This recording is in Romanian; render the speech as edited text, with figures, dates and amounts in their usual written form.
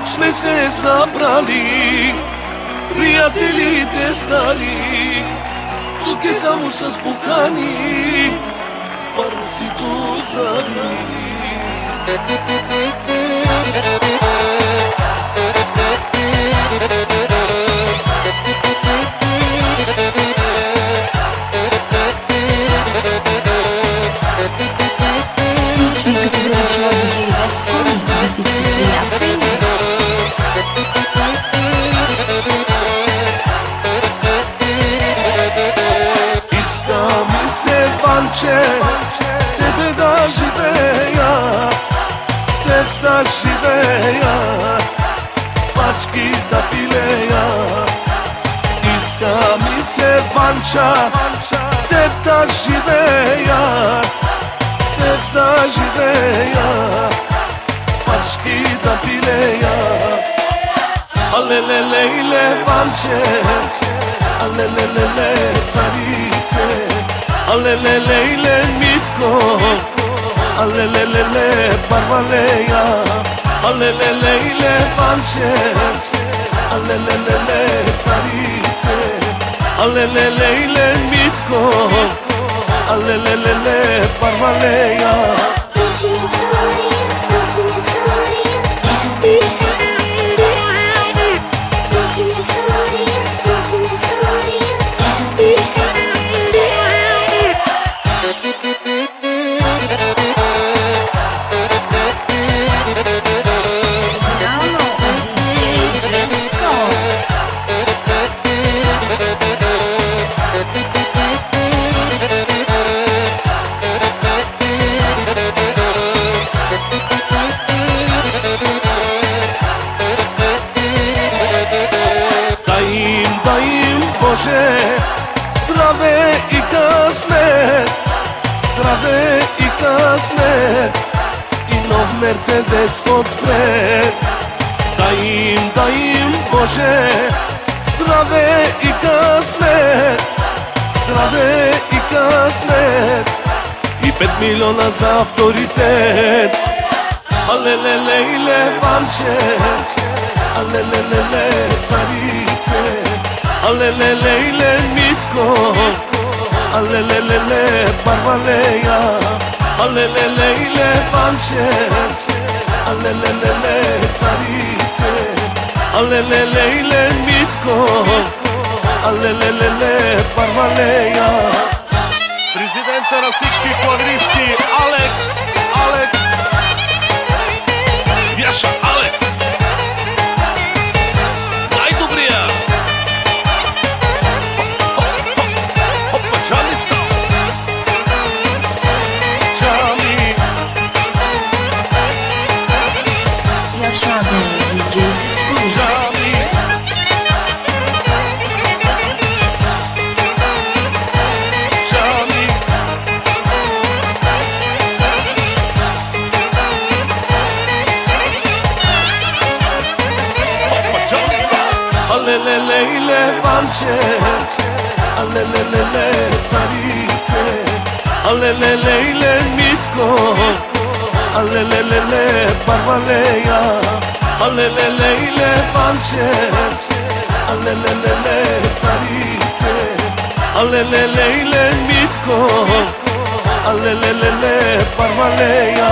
dok sme se zabrali, prijatelji te stari, dok je samo sa spuhani, parci tu zavili. Iska mi se panče, s tebe da živeja, s tebe da živeja, pački da pileja. Iska mi se panča, s tebe da živeja, s tebe da živeja, pački da pileja. Alelelele panče, alelelele carice, alelelele mitko, alelelele parvaleja, alelelele panče, alelelele carice, alelelele mitko, alelelele parvaleja. Bože, zdrave i kasnet, zdrave i kasnet, i nov Mercedes odpred. Da im Bože, zdrave i kasnet, zdrave i kasnet, i 5 miliona za autoritet. Alelelele panče, alelelele carice, alelelele mitko, alelelele parvaleja, alelelele panče, alelelele carice, alelelele mitko, alelelele parvaleja. Президента на всички квадристи Алекс, Яша Алекс, най-добрия. Хопа, Джами стал. Джами. Яша диджей Скулс. Джами. Джами. Хопа, Джами стал. Alelelele panče, alelelele carice, alelelele mitko, alelelele parvaleja, alelelele panče, alelelele carice, alelelele mitko, alelelele parvaleja.